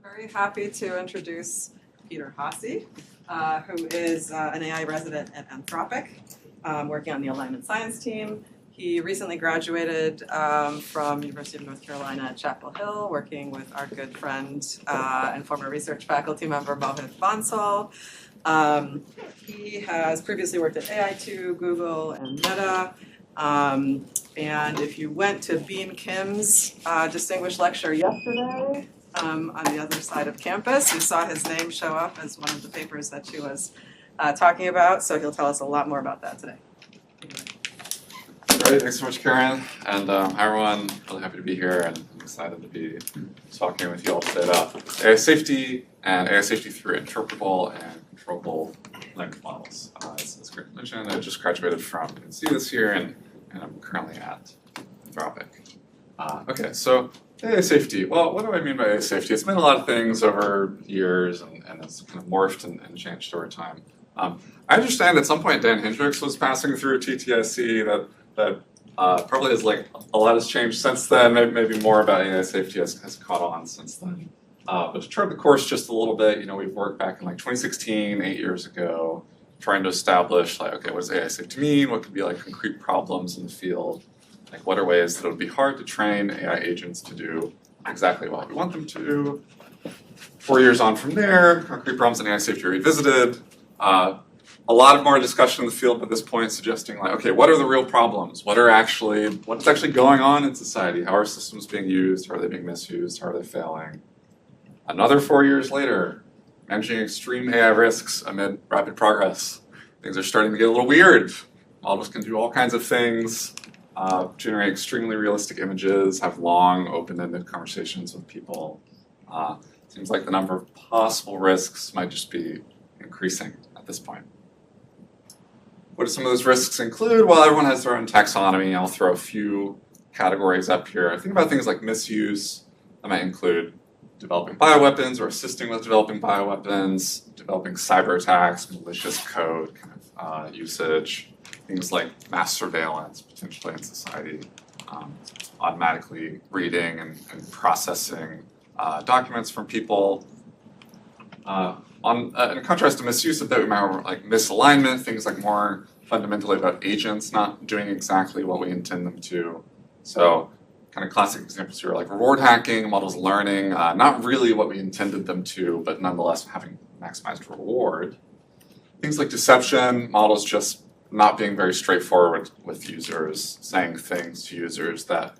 Very happy to introduce Peter Hase, who is an AI resident at Anthropic, working on the alignment science team. He recently graduated from University of North Carolina at Chapel Hill, working with our good friend and former research faculty member Mohit Bansal. He has previously worked at AI2, Google, and Meta. And if you went to Bean Kim's distinguished lecture yesterday on the other side of campus, you saw his name show up as one of the papers that she was talking about. So he'll tell us a lot more about that today. Great, thanks so much, Karen. And hi, everyone. Really happy to be here, and I'm excited to be talking with you all today about AI safety and AI safety through interpretable and controllable language models. As Karen mentioned, I just graduated from UNC this year, and I'm currently at Anthropic. Okay, so AI safety. Well, what do I mean by AI safety? It's been a lot of things over years, and it's kind of morphed and changed over time. I understand at some point Dan Hendricks was passing through TTIC that probably has a lot has changed since then. Maybe more about AI safety has caught on since then. But to chart the course just a little bit, we've worked back in 2016, 8 years ago, trying to establish okay, what does AI safety mean? What could be concrete problems in the field? What are ways that it would be hard to train AI agents to do exactly what we want them to do? 4 years on from there, concrete problems in AI safety revisited. A lot of more discussion in the field at this point suggesting okay, what are the real problems? What's actually going on in society? How are systems being used? How are they being misused? How are they failing? Another 4 years later, managing extreme AI risks amid rapid progress. Things are starting to get a little weird. Models can do all kinds of things, generate extremely realistic images, have long, open-ended conversations with people. Seems like the number of possible risks might just be increasing at this point. What do some of those risks include? Well, everyone has their own taxonomy. I'll throw a few categories up here. Think about things like misuse. That might include developing bioweapons or assisting with developing bioweapons, developing cyber attacks, malicious code usage, things like mass surveillance potentially in society, automatically reading and processing documents from people. In contrast to misuse of that, we might have misalignment, things more fundamentally about agents not doing exactly what we intend them to. So kind of classic examples here are reward hacking, models learning, not really what we intended them to, but nonetheless having maximized reward. Things like deception, models just not being very straightforward with users, saying things to users that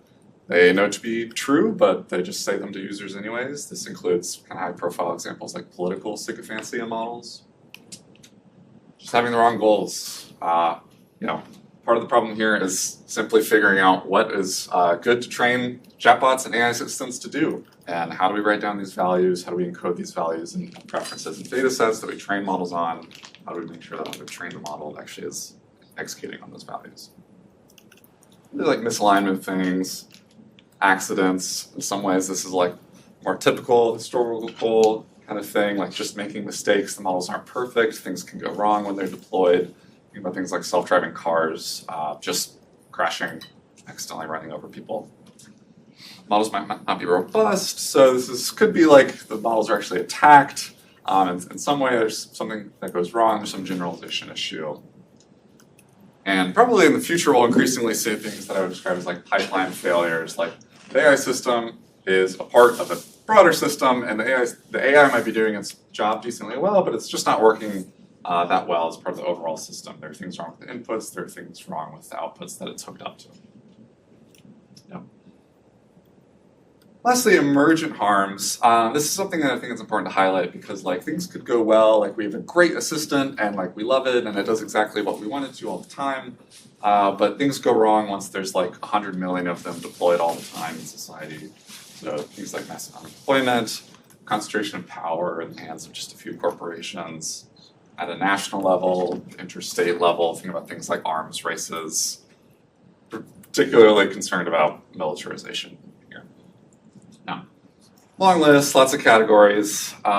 they know to be true, but they just say them to users anyways. This includes kind of high-profile examples like political sycophancy in models. Just having the wrong goals. Part of the problem here is simply figuring out what is good to train chatbots and AI systems to do, and how do we write down these values? How do we encode these values in preferences and data sets that we train models on? How do we make sure that when we train the model, it actually is executing on those values? Really misalignment things. Accidents. In some ways, this is more typical historical kind of thing, just making mistakes. The models aren't perfect. Things can go wrong when they're deployed. Think about things like self-driving cars, just crashing, accidentally running over people. Models might not be robust, so this could be the models are actually attacked. In some way, there's something that goes wrong. There's some generalization issue. And probably in the future, we'll increasingly see things that I would describe as pipeline failures. The AI system is a part of a broader system, and the AI might be doing its job decently well, but it's just not working that well as part of the overall system. There are things wrong with the inputs. There are things wrong with the outputs that it's hooked up to. Yep. Lastly, emergent harms. This is something that I think is important to highlight because things could go well. We have a great assistant and we love it and it does exactly what we want it to all the time. But things go wrong once there's 100 million of them deployed all the time in society. So things like massive unemployment, concentration of power in the hands of just a few corporations. At a national level, interstate level, think about things like arms races. Particularly concerned about militarization here. Now, long list, lots of categories. We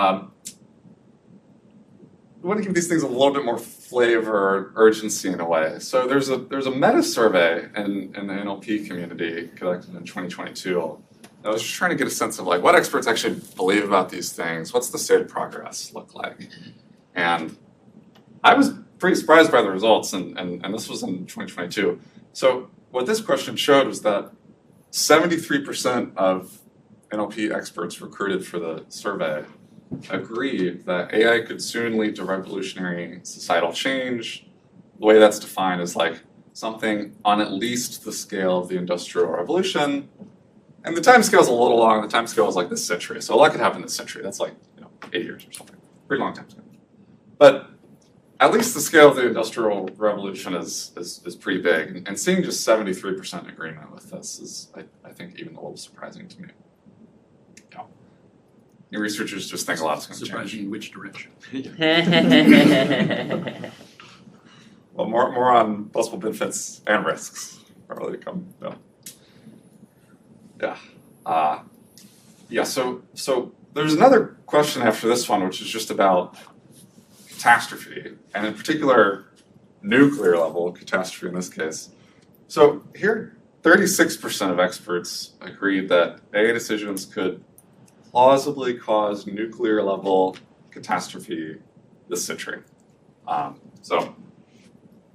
want to give these things a little bit more flavor, urgency in a way. So there's a meta survey in the NLP community conducted in 2022 I was just trying to get a sense of like what experts actually believe about these things. What's the state of progress look like? And I was pretty surprised by the results, and this was in 2022. So what this question showed was that 73% of NLP experts recruited for the survey agree that AI could soon lead to revolutionary societal change. The way that's defined is like something on at least the scale of the Industrial Revolution. And the time scale is a little long. The time scale is like this century. So a lot could happen this century. That's like 8 years or something. Pretty long time scale. But at least the scale of the Industrial Revolution is pretty big. And seeing just 73% agreement with this is, I think, even a little surprising to me. Yeah. New researchers just think a lot is going to change. Surprising in which direction? Well, more on possible benefits and risks. Probably come. Yeah. So there's another question after this one, which is just about catastrophe, and in particular, nuclear level catastrophe in this case. So here, 36% of experts agreed that AI decisions could plausibly cause nuclear level catastrophe this century. So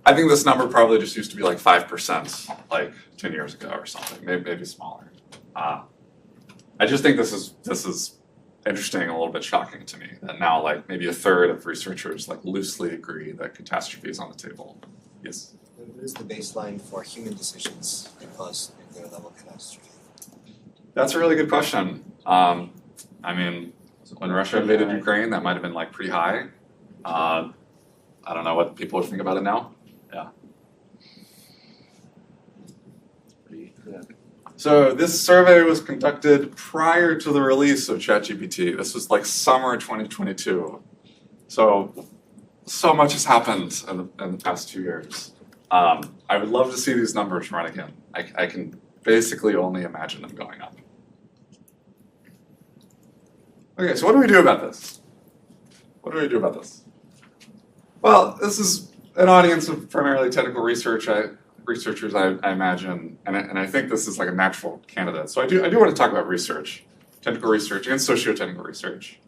I think this number probably just used to be like 5%, like 10 years ago or something, maybe smaller. I just think this is interesting and a little bit shocking to me that now like maybe a third of researchers like loosely agree that catastrophe is on the table. Yes? What is the baseline for human decisions that cause nuclear level catastrophe? That's a really good question. I mean, when Russia invaded Ukraine, that might have been like pretty high. I don't know what people would think about it now. Yeah. Pretty good. So this survey was conducted prior to the release of ChatGPT. This was like summer 2022. So much has happened in the past 2 years. I would love to see these numbers run again. I can basically only imagine them going up. Okay, so what do we do about this? Well, this is an audience of primarily technical researchers, I imagine, and I think this is like a natural candidate. So I do want to talk about research, technical research and socio-technical research.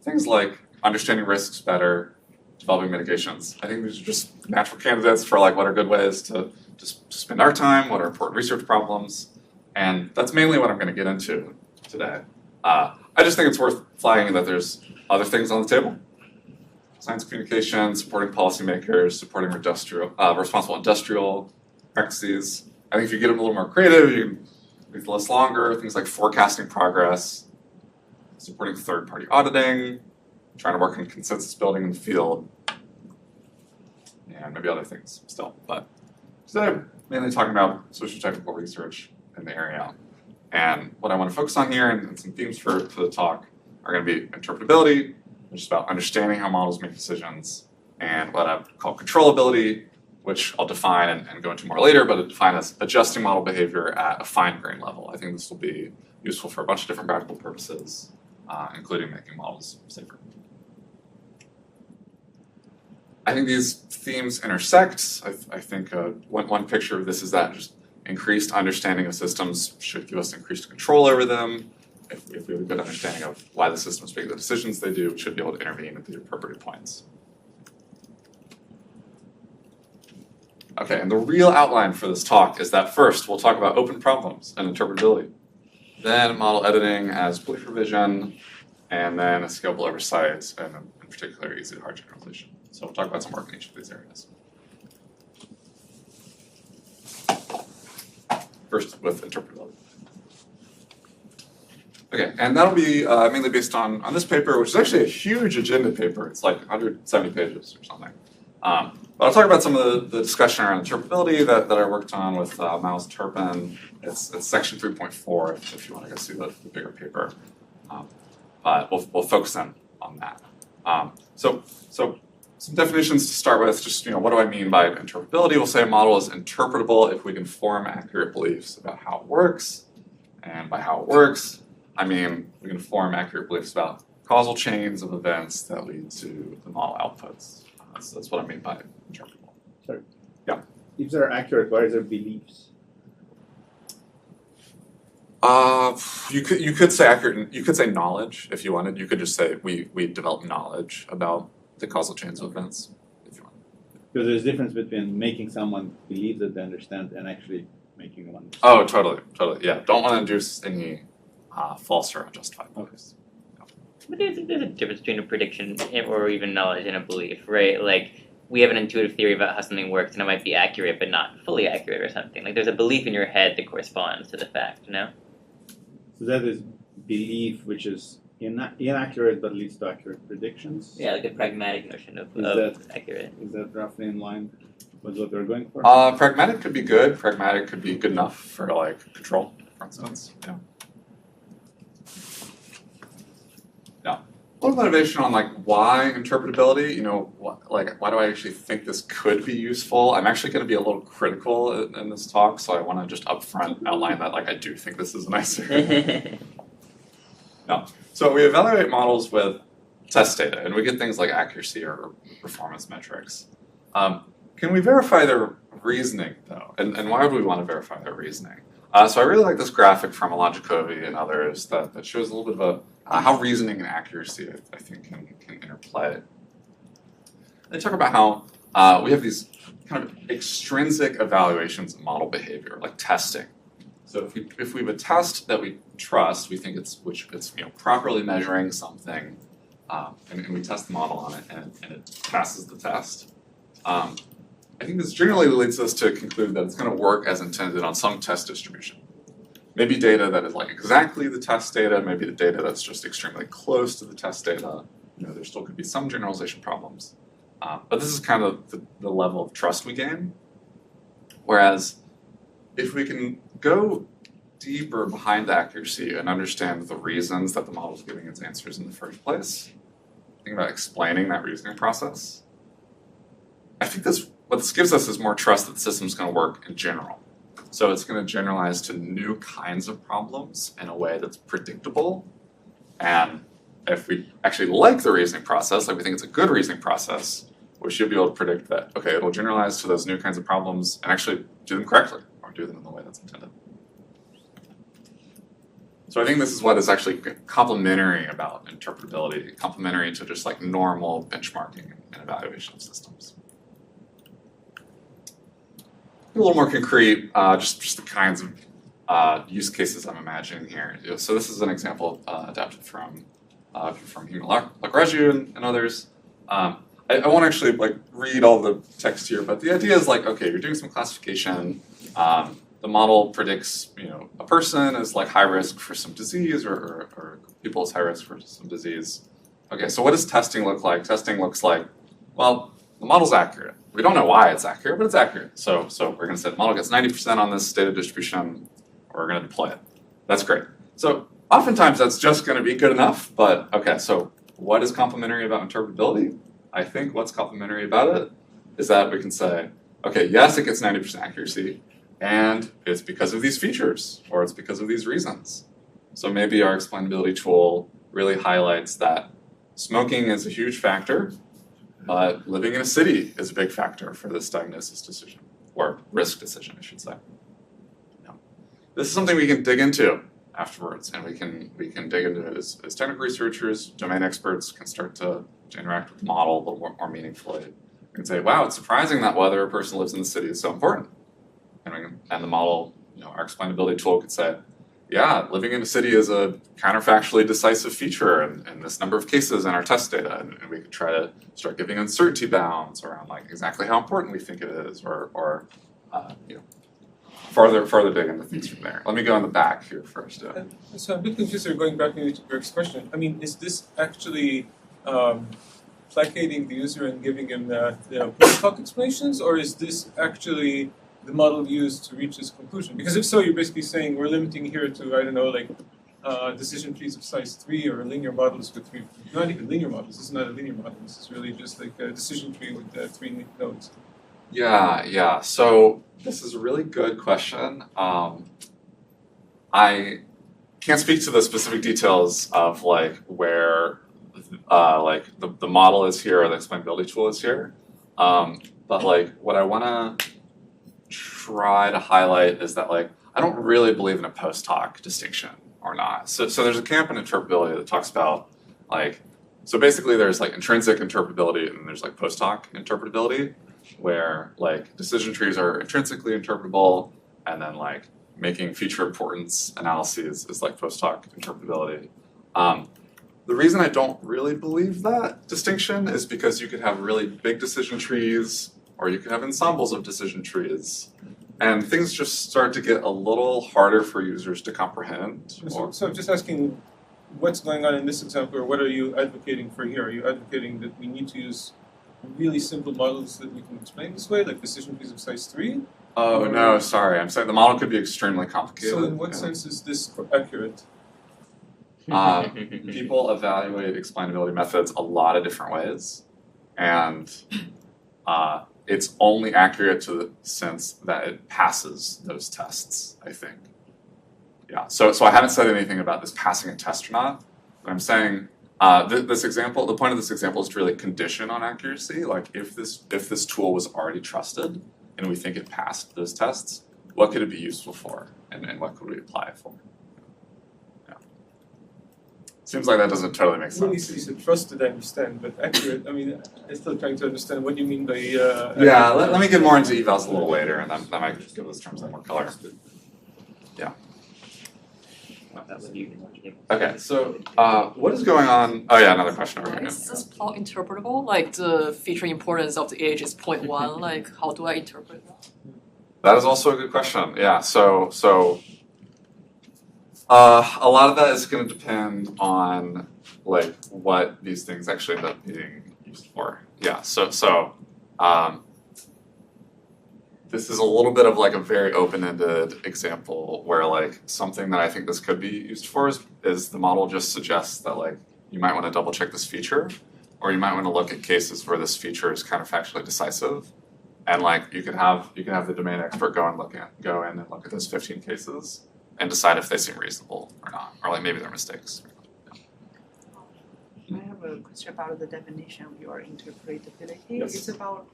Things like understanding risks better, developing mitigations. I think these are just natural candidates for like what are good ways to spend our time, what are important research problems, and that's mainly what I'm going to get into today. I just think it's worth flagging that there's other things on the table. Science communication, supporting policymakers, supporting responsible industrial practices. I think if you get a little more creative, you can make the list longer. Things like forecasting progress, supporting third-party auditing, trying to work on consensus building in the field, and maybe other things still. But today I'm mainly talking about socio-technical research in the area. And what I want to focus on here, and some themes for the talk, are going to be interpretability, which is about understanding how models make decisions, and what I call controllability, which I'll define and go into more later, but it define as adjusting model behavior at a fine-grained level. I think this will be useful for a bunch of different practical purposes, including making models safer. I think these themes intersect. I think one picture of this is that just increased understanding of systems should give us increased control over them. If we have a good understanding of why the systems make the decisions they do, we should be able to intervene at the appropriate points. Okay, and the real outline for this talk is that first, we'll talk about open problems and interpretability. Then model editing as belief revision, and then a scalable oversight, and in particular, easy to hard generalization. So we'll talk about some work in each of these areas. First, with interpretability. Okay, and that'll be mainly based on this paper, which is actually a huge agenda paper. It's like 170 pages or something. But I'll talk about some of the discussion around interpretability that I worked on with Miles Turpin. It's section 3.4 if you want to go see the bigger paper. But we'll focus in on that. So some definitions to start with. Just what do I mean by interpretability? We'll say a model is interpretable if we can form accurate beliefs about how it works, and by how it works, I mean we can form accurate beliefs about causal chains of events that lead to the model outputs. So that's what I mean by interpretable. Sorry. Yeah. If they're accurate, why are there beliefs? You could say accurate. You could say knowledge if you wanted. You could just say we develop knowledge about the causal chains of events if you want. Because there's a difference between making someone believe that they understand and actually making them understand. Oh, totally. Yeah, don't want to induce any false or unjustified beliefs. But there's a difference between a prediction or even knowledge and a belief, right? Like, we have an intuitive theory about how something works, and it might be accurate, but not fully accurate or something. Like, there's a belief in your head that corresponds to the fact, you know? So that is belief, which is inaccurate but leads to accurate predictions. Yeah, like a pragmatic notion of accurate. Is that roughly in line with what they're going for? Pragmatic could be good. Pragmatic could be good enough for like control, for instance. Yeah. A little motivation on like why interpretability. You know, why do I actually think this could be useful? I'm actually going to be a little critical in this talk, so I want to just upfront outline that like I do think this is a nice area. No. So we evaluate models with test data, and we get things like accuracy or performance metrics. Can we verify their reasoning though? And why would we want to verify their reasoning? So I really like this graphic from Alajakovi and others that shows a little bit of how reasoning and accuracy, I think, can interplay. They talk about how we have these kind of extrinsic evaluations of model behavior, like testing. So if we have a test that we trust, we think it's properly measuring something, and we test the model on it, and it passes the test. I think this generally leads us to conclude that it's going to work as intended on some test distribution. Maybe data that is like exactly the test data, maybe the data that's just extremely close to the test data. You know, there still could be some generalization problems. But this is kind of the level of trust we gain. Whereas if we can go deeper behind the accuracy and understand the reasons that the model is giving its answers in the first place, think about explaining that reasoning process, I think what this gives us is more trust that the system's going to work in general. So it's going to generalize to new kinds of problems in a way that's predictable. And if we actually like the reasoning process, like we think it's a good reasoning process, we should be able to predict that, okay, it'll generalize to those new kinds of problems and actually do them correctly, or do them in the way that's intended. So I think this is what is actually complementary about interpretability, complementary to just like normal benchmarking and evaluation of systems. A little more concrete, just the kinds of use cases I'm imagining here. So this is an example adapted from Hima Lagraju and others. I won't actually like read all the text here, but the idea is like, okay, you're doing some classification. The model predicts, a person is like high risk for some disease, or people is high risk for some disease. Okay, so what does testing look like? Testing looks like, well, the model's accurate. We don't know why it's accurate, but it's accurate. So we're going to say the model gets 90% on this data distribution, or we're going to deploy it. That's great. So oftentimes that's just going to be good enough, but okay, so what is complementary about interpretability? I think what's complementary about it is that we can say, okay, yes, it gets 90% accuracy, and it's because of these features, or it's because of these reasons. So maybe our explainability tool really highlights that smoking is a huge factor, but living in a city is a big factor for this diagnosis decision, or risk decision, I should say. This is something we can dig into afterwards, and we can dig into it as technical researchers, domain experts can start to interact with the model a little more meaningfully. We can say, wow, it's surprising that whether a person lives in the city is so important. And the model, our explainability tool could say, yeah, living in a city is a counterfactually decisive feature in this number of cases in our test data, and we could try to start giving uncertainty bounds around like exactly how important we think it is, or farther dig into things from there. Let me go in the back here first. So I'm a bit confused here, going back maybe to Greg's question. I mean, is this actually placating the user and giving him the post-hoc explanations, or is this actually the model used to reach this conclusion? Because if so, you're basically saying we're limiting here to, I don't know, like decision trees of size 3 or linear models with 3, not even linear models, this is not a linear model, this is really just like a decision tree with 3 nodes. Yeah, so this is a really good question. I can't speak to the specific details of like where the model is here or the explainability tool is here. But like what I want to try to highlight is that like I I don't really believe in a post hoc distinction or not. So there's a camp in interpretability that talks about like, so basically there's like intrinsic interpretability and then there's like post hoc interpretability, where like decision trees are intrinsically interpretable and then like making feature importance analyses is like post hoc interpretability. The reason I don't really believe that distinction is because you could have really big decision trees or you could have ensembles of decision trees, and things just start to get a little harder for users to comprehend. So I'm just asking, what's going on in this example, or what are you advocating for here? Are you advocating that we need to use really simple models that we can explain this way, like decision trees of size 3? Oh no, sorry. I'm saying the model could be extremely complicated. So in what sense is this accurate? People evaluate explainability methods a lot of different ways, and it's only accurate to the sense that it passes those tests, I think. Yeah, so I haven't said anything about this passing a test or not, but I'm saying this example, the point of this example is to really condition on accuracy. Like if this tool was already trusted and we think it passed those tests, what could it be useful for, and what could we apply it for? Seems like that doesn't totally make sense. When you said trusted, I understand, but accurate, I mean, I'm still trying to understand what you mean by yeah, let me get more into evals a little later, and then I might give those terms a little more color. Yeah. Okay, so what is going on? Oh yeah, another question over here. Is this plot interpretable? Like the feature importance of the age is 0.1, like how do I interpret that? That is also a good question. Yeah, so a lot of that is going to depend on like what these things actually end up being used for. Yeah, so this is a little bit of like a very open-ended example where like something that I think this could be used for is the model just suggests that like you might want to double check this feature, or you might want to look at cases where this feature is counterfactually decisive, and like you can have the domain expert go in and look at those 15 cases and decide if they seem reasonable or not, or like maybe they're mistakes. I have a question about the definition of your interpretability. Yes. It's about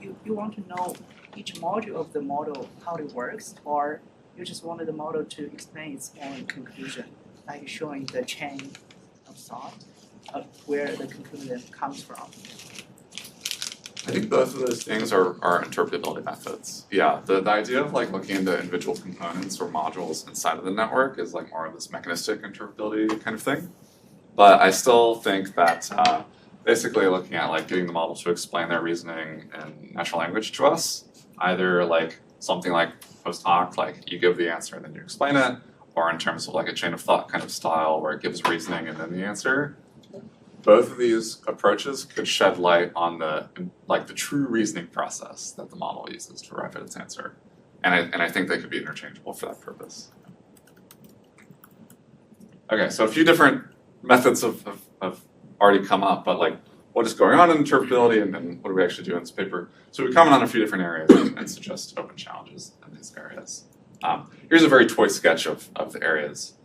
you want to know each module of the model, how it works, or you just wanted the model to explain its own conclusion, like showing the chain of thought of where the conclusion comes from. I think both of those things are interpretability methods. Yeah, the idea of like looking into individual components or modules inside of the network is like more of this mechanistic interpretability kind of thing. But I still think that basically looking at like getting the model to explain their reasoning in natural language to us, either like something like post hoc, like you give the answer and then you explain it, or in terms of like a chain of thought kind of style where it gives reasoning and then the answer. Both of these approaches could shed light on the true reasoning process that the model uses to arrive at its answer, and I think they could be interchangeable for that purpose. Okay, so a few different methods have already come up, but like what is going on in interpretability, and then what do we actually do in this paper? So we comment on a few different areas and suggest open challenges in these areas. Here's a very toy sketch of the areas.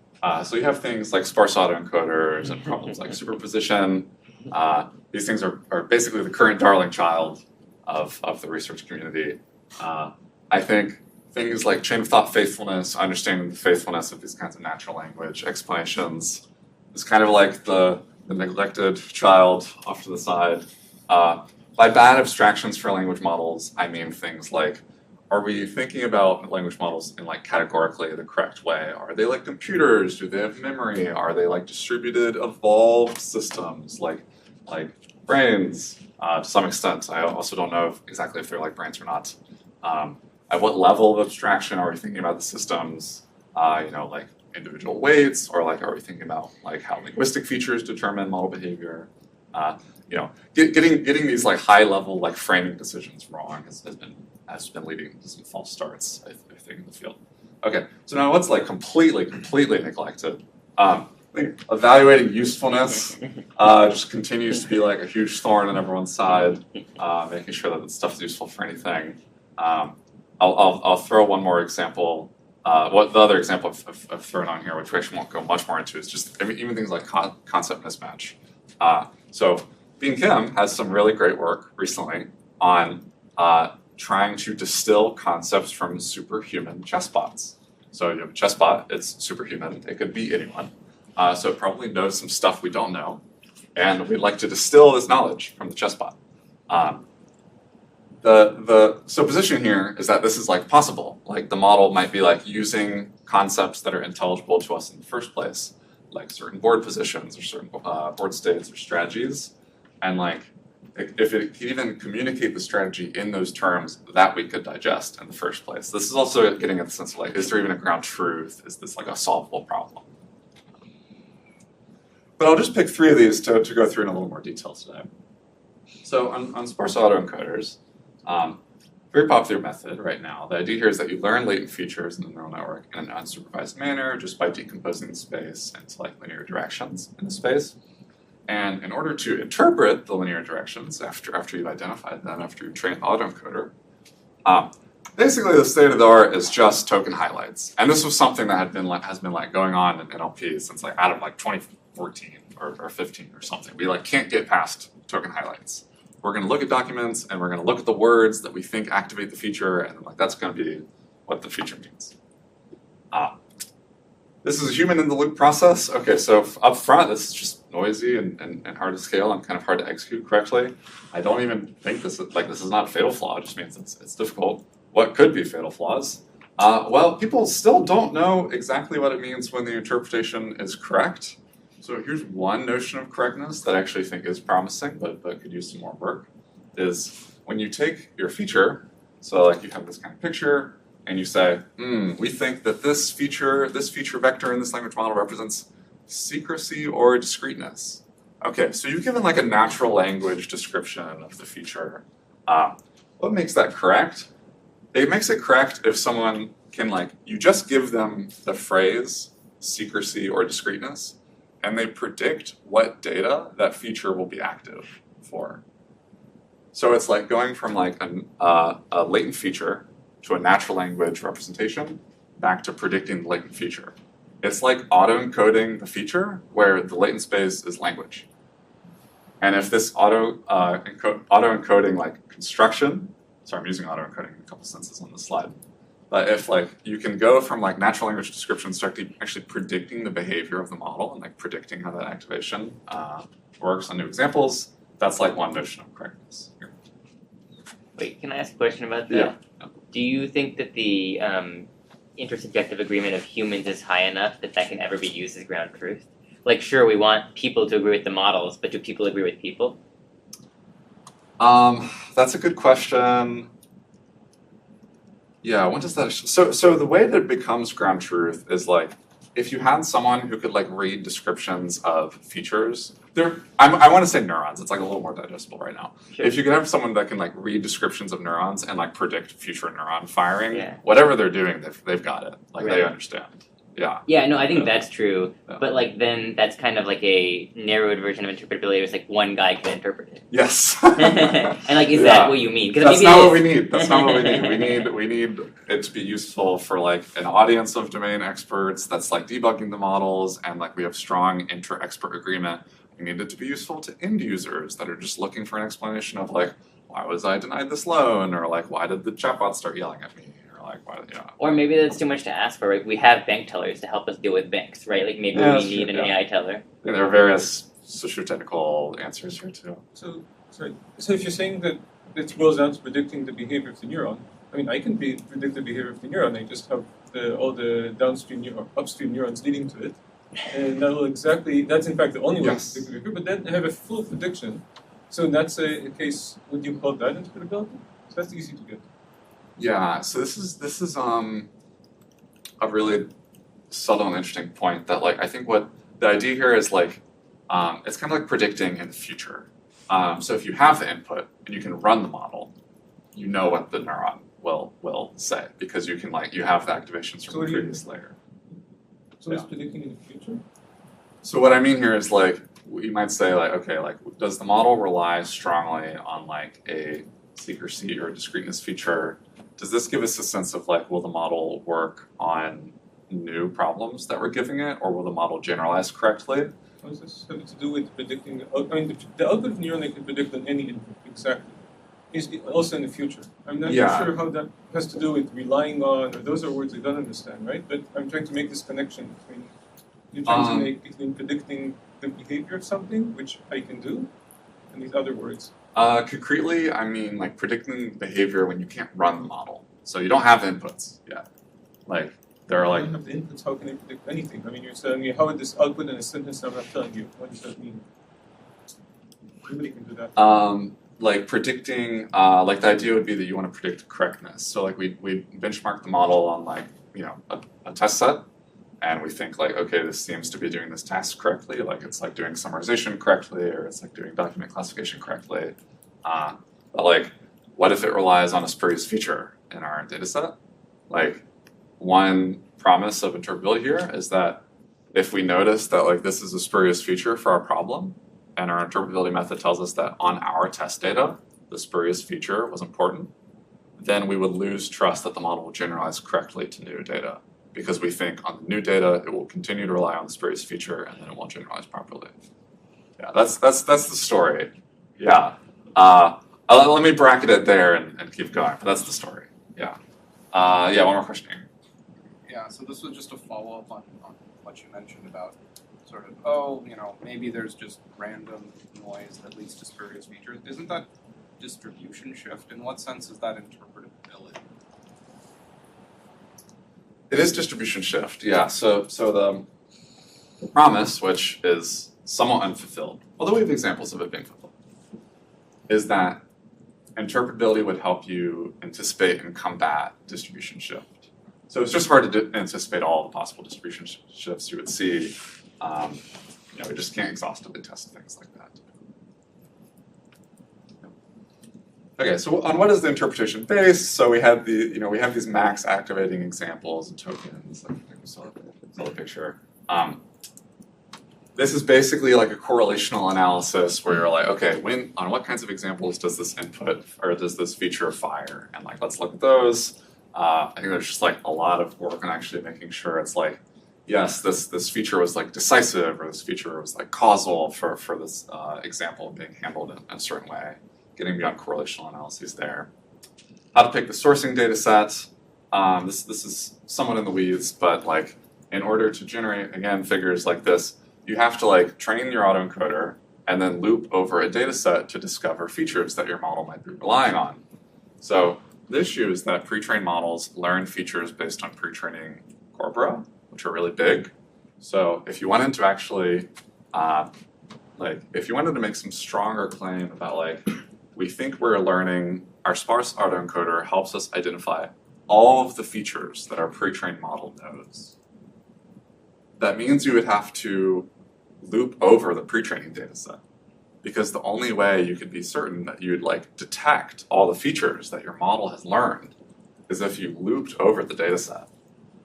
So you have things like sparse autoencoders and problems like superposition. These things are basically the current darling child of the research community. I think things like chain of thought faithfulness, understanding the faithfulness of these kinds of natural language explanations is kind of like the neglected child off to the side. By bad abstractions for language models, I mean things like, are we thinking about language models in like categorically the correct way? Are they like computers? Do they have memory? Are they like distributed, evolved systems like brains? To some extent, I also don't know exactly if they're like brains or not. At what level of abstraction are we thinking about the systems? Like individual weights, or like are we tthinking about like how linguistic features determine model behavior? Getting these like high level like framing decisions wrong has been leading to some false starts, I think, in the field. Okay, so now what's like completely neglected? Evaluating usefulness just continues to be like a huge thorn on everyone's side. Making sure that the stuff is useful for anything. I'll throw one more example. What the other example I've thrown on here, which we actually won't go much more into, is just even things like concept mismatch. So Bean Kim has some really great work recently on trying to distill concepts from superhuman chessbots. So you have a chess bot, it's superhuman, it could be anyone. So it probably knows some stuff we don't know, and we'd like to distill this knowledge from the chess bot. The supposition here is that this is like possible. Like the model might be like using concepts that are intelligible to us in the first place, like certain board positions or certain board states or strategies, and like if it can even communicate the strategy in those terms that we could digest in the first place. This is also getting at the sense of like, is there even a ground truth? Is this like a solvable problem? But I'll just pick 3 of these to go through in a little more detail today. So on sparse autoencoders, very popular method right now. The idea here is that you learn latent features in the neural network in an unsupervised manner just by decomposing the space into like linear directions in the space. And in order to interpret the linear directions after you've identified them, after you've trained the autoencoder, basically the state of the art is just token highlights. And this was something that has been going on in NLP since like out of like 2014 or 15 or something. We like can't get past token highlights. We're going to look at documents and we're going to look at the words that we think activate the feature, and like that's going to be what the feature means. This is a human in the loop process. Okay, so up front, this is just noisy and hard to scale and kind of hard to execute correctly. I don't even think this is not a fatal flaw. It just means it's difficult. What could be fatal flaws? Well, people still don't know exactly what it means when the interpretation is correct. So here's one notion of correctness that I actually think is promising, but could use some more work, is when you take your feature, so like you have this kind of picture, and you say, we think that this feature vector in this language model represents secrecy or discreteness. Okay, so you've given like a natural language description of the feature. What makes that correct? It makes it correct if someone can you just give them the phrase secrecy or discreteness, and they predict what data that feature will be active for. So it's like going from like a latent feature to a natural language representation back to predicting the latent feature. It's like auto-encoding the feature where the latent space is language. And if this auto-encoding like construction, sorry, I'm using auto-encoding in a couple senses on this slide, but if you can go from natural language descriptions to actually predicting the behavior of the model and predicting how that activation works on new examples, that's one notion of correctness here. Wait, can I ask a question about that? Yeah. Do you think that the intersubjective agreement of humans is high enough that can ever be used as ground truth? Sure, we want people to agree with the models, but do people agree with people? That's a good question. Yeah, when does that... So the way that it becomes ground truth is if you had someone who could read descriptions of features, I want to say neurons, it's a little more digestible right now. Sure. If you could have someone that can read descriptions of neurons and predict future neuron firing, Yeah. whatever they're doing, they've got it. They Right. understand. Yeah. Yeah, no, I think Yeah. that's true. Yeah. But then that's kind of a narrowed version of interpretability. It's one guy can interpret it. Yes. And is Yeah. that what you mean? 'Cause That's maybe not it what we is. need. That's not what we need. We need it to be useful for an audience of domain experts that's debugging the models, and we have strong inter-expert agreement. We need it to be useful to end users that are just looking for an explanation of why was I denied this loan, or why did the chatbot start yelling at me, or why, Or maybe that's too much to ask for. Right? We have bank tellers to help us deal with banks, right? Maybe Yeah, we that's need true, an yeah. AI teller. And there are various socio-technical answers here too. So if you're saying that it boils down to predicting the behavior of the neuron, I can predict the behavior of the neuron. I just have all the downstream or upstream neurons leading to it, and that's in fact the only way Yes. to predict the behavior. But then I have a full prediction. So in that case, would you call that interpretability? So that's easy to get. Yeah, so this is a really subtle and interesting point that I think what the idea here is it's kind of like predicting in the future. So if you have the input and you can run the model, you know what the neuron will say because you can you have the activations from So the what do you- previous layer. So it's Yeah. predicting in the future. So what I mean here is you might say okay, does the model rely strongly on a secrecy or discreteness feature? Does this give us a sense of will the model work on new problems that we're giving it, or will the model generalize correctly? How does this have to do with predicting? The output of neuron I can predict on any input exactly. is also in the future. I'm not Yeah. sure how that has to do with relying on, or those are words I don't understand, right? But I'm trying to make this connection between, you're trying to make between predicting the behavior of something, which I can do, and these other words. Concretely, I mean like predicting behavior when you can't run the model. So you don't have inputs yet. Like there are I like don't have the inputs, how can I predict anything? I mean, you're telling me how would this output in a sentence, I'm not telling you. What does that mean? Nobody can do that. like predicting like the idea would be that you want to predict correctness. So like we benchmark the model on like, you know, a test set, and we think like, okay, this seems to be doing this task correctly, like it's like doing summarization correctly, or it's like doing document classification correctly. But like, what if it relies on a spurious feature in our data set? Like one promise of interpretability here is that if we notice that like this is a spurious feature for our problem, and our interpretability method tells us that on our test data, the spurious feature was important, then we would lose trust that the model will generalize correctly to new data, because we think on the new data, it will continue to rely on the spurious feature and then it won't generalize properly. Yeah, that's the story. Yeah. Let me bracket it there and keep going, but that's the story. Yeah. Yeah, one more question here. Yeah, so this was just a follow-up on what you mentioned about sort of, oh, you know, maybe there's just random noise that leads to spurious features. Isn't that distribution shift? In what sense is that interpretability? It is distribution shift, yeah. So the promise, which is somewhat unfulfilled, although we have examples of it being fulfilled, is that interpretability would help you anticipate and combat distribution shift. So it's just hard to anticipate all the possible distribution shifts you would see. You know, we just can't exhaustively test things like that. Okay, so on what is the interpretation based? So we have we have these max activating examples and tokens. Like we saw the picture. This is basically like a correlational analysis where you're like, okay, on what kinds of examples does this input or does this feature fire? And like, let's look at those. I think there's just like a lot of work on actually making sure it's like, yes, this feature was like decisive, or this feature was like causal for this example being handled in a certain way. Getting beyond correlational analyses there. How to pick the sourcing data set. This is somewhat in the weeds, but like in order to generate, again, figures like this, you have to like train your autoencoder and then loop over a data set to discover features that your model might be relying on. So the issue is that pre-trained models learn features based on pre-training corpora, which are really big. So if you wanted to actually, if you wanted to make some stronger claim about like, we think we're learning, our sparse autoencoder helps us identify all of the features that our pre-trained model knows. That means you would have to loop over the pre-training data set, because the only way you could be certain that you'd like detect all the features that your model has learned is if you looped over the data set.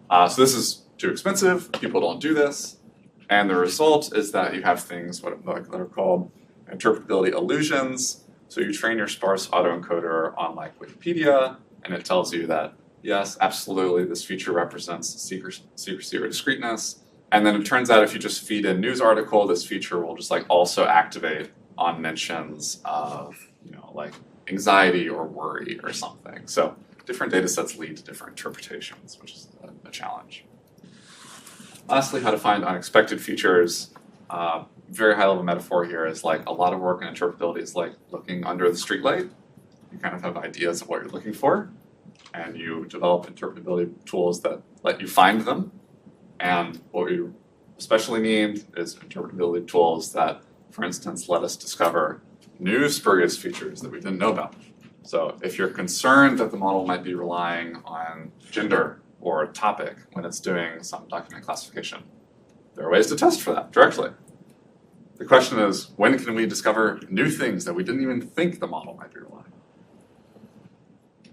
So this is too expensive, people don't do this, and the result is that you have things that are called interpretability illusions. So you train your sparse autoencoder on like Wikipedia, and it tells you that, yes, absolutely, this feature represents secrecy or discreteness. And then it turns out if you just feed in news article, this feature will just like also activate on mentions of, like anxiety or worry or something. So different data sets lead to different interpretations, which is a challenge. Lastly, how to find unexpected features. Very high level metaphor here is like a lot of work in interpretability is like looking under the streetlight. You kind of have ideas of what you're looking for, and you develop interpretability tools that let you find them. And what we especially need is interpretability tools that, for instance, let us discover new spurious features that we didn't know about. So if you're concerned that the model might be relying on gender or topic when it's doing some document classification, there are ways to test for that directly. The question is, when can we discover new things that we didn't even think the model might be relying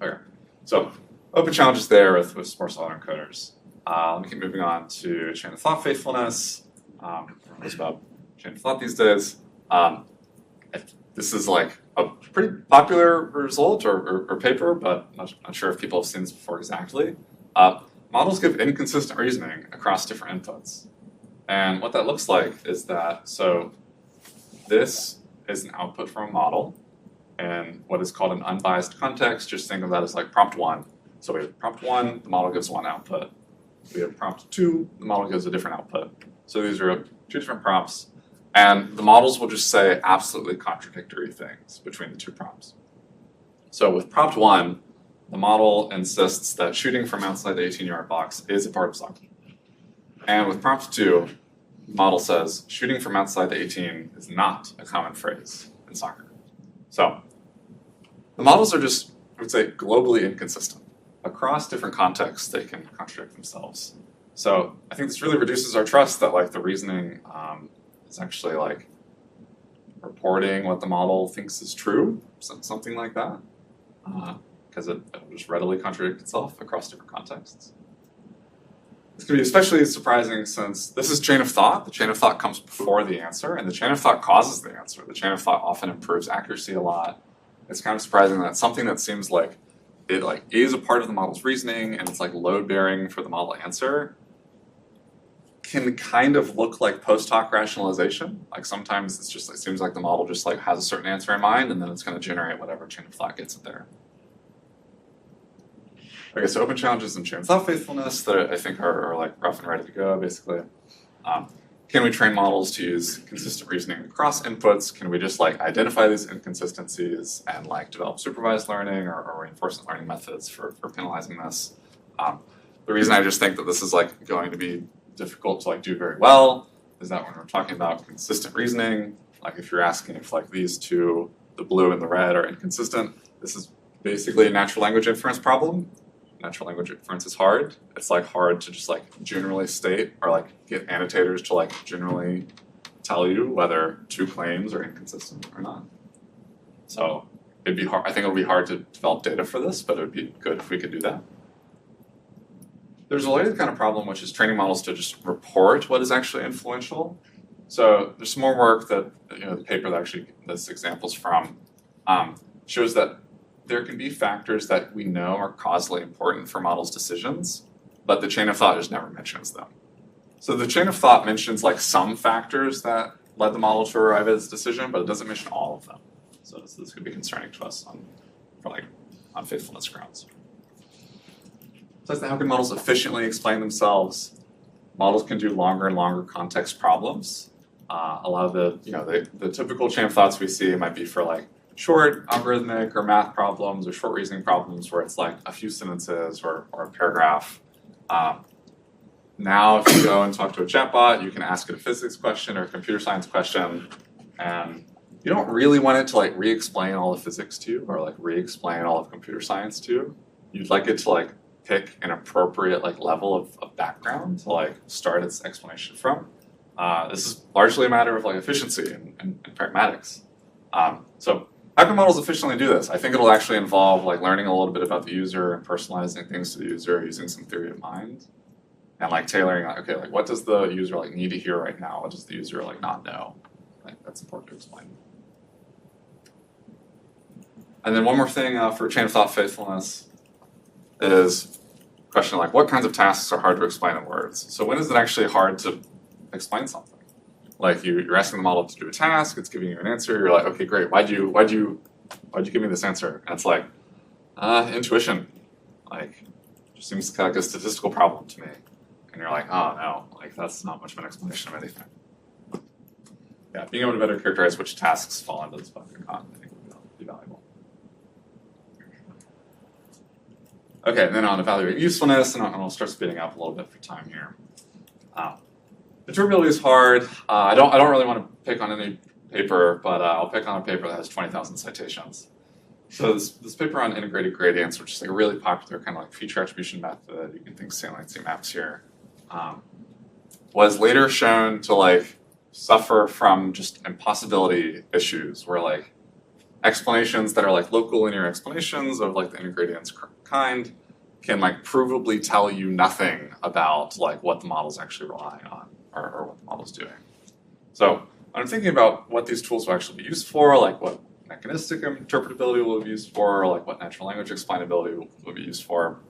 on? Okay, so open challenges there with sparse autoencoders. Let me keep moving on to chain of thought faithfulness. Everyone's about chain of thought these days. This is like a pretty popular result or paper, but I'm not sure if people have seen this before exactly. Models give inconsistent reasoning across different inputs. And what that looks like is that, so this is an output from a model, in what is called an unbiased context. Just think of that as like prompt 1. So we have prompt 1, the model gives one output. We have prompt 2, the model gives a different output. So these are 2 different prompts. And the models will just say absolutely contradictory things between the 2 prompts. So with prompt 1, the model insists that shooting from outside the 18-yard box is a part of soccer. And with prompt 2, the model says shooting from outside the 18 is not a common phrase in soccer. So the models are just, I would say, globally inconsistent. Across different contexts, they can contradict themselves. So I think this really reduces our trust that like the reasoning is actually like reporting what the model thinks is true, something like that, because it will just readily contradict itself across different contexts. This can be especially surprising since this is chain of thought. The chain of thought comes before the answer, and the chain of thought causes the answer. The chain of thought often improves accuracy a lot. It's kind of surprising that something that seems like it like is a part of the model's reasoning and it's like load bearing for the model answer can kind of look like post hoc rationalization. Like sometimes it's just, it seems like the model just like has a certain answer in mind and then it's going to generate whatever chain of thought gets it there. Okay, so open challenges and chain of thought faithfulness that I think are like rough and ready to go, basically. Can we train models to use consistent reasoning across inputs? Can we just like identify these inconsistencies and like develop supervised learning or reinforcement learning methods for penalizing this? The reason I just think that this is like going to be difficult to like do very well is that when we're talking about consistent reasoning, like if you're asking if like these 2, the blue and the red, are inconsistent, this is basically a natural language inference problem. Natural language inference is hard. It's like hard to just like generally state or like get annotators to like generally tell you whether 2 claims are inconsistent or not. So it'd be hard. I think it would be hard to develop data for this, but it would be good if we could do that. There's a related kind of problem, which is training models to just report what is actually influential. So there's some more work that, you know, the paper that actually this example's from shows that there can be factors that we know are causally important for models' decisions, but the chain of thought just never mentions them. So the chain of thought mentions like some factors that led the model to arrive at its decision, but it doesn't mention all of them. So this could be concerning to us on faithfulness grounds. So how can models efficiently explain themselves? Models can do longer and longer context problems. A lot of the typical chain of thoughts we see might be for like short algorithmic or math problems or short reasoning problems where it's like a few sentences or a paragraph. Now if you go and talk to a chatbot, you can ask it a physics question or a computer science question, and you don't really want it to like re-explain all of physics to you or like re-explain all of computer science to you. You'd like it to like pick an appropriate like level of background to like start its explanation from. This is largely a matter of like efficiency and pragmatics. So how can models efficiently do this? I think it'll actually involve like learning a little bit about the user and personalizing things to the user using some theory of mind and like tailoring like, okay, like what does the user like need to hear right now? What does the user like not know? Like that's important to explain. And then one more thing for chain of thought faithfulness is a question like what kinds of tasks are hard to explain in words? So when is it actually hard to explain something? Like you're asking the model to do a task, it's giving you an answer, you're like, okay, great, why'd you give me this answer? And it's like, intuition. Like, just seems kind of like a statistical problem to me. And you're like, oh no, like that's not much of an explanation of anything. Yeah, being able to better characterize which tasks fall into this bucket I think would be valuable. Okay, and then on evaluating usefulness, and I'll start speeding up a little bit for time here. Interpretability is hard. I don't really want to pick on any paper, but I'll pick on a paper that has 20,000 citations. So this paper on integrated gradients, which is like a really popular kind of like feature attribution method, you can think saliency maps here, was later shown to like suffer from just impossibility issues where like explanations that are like local linear explanations of like the integradients kind can like provably tell you nothing about like what the model's actually relying on or what the model's doing. So when I'm thinking about what these tools will actually be used for, like what mechanistic interpretability will be used for, like what natural language explainability will be used for,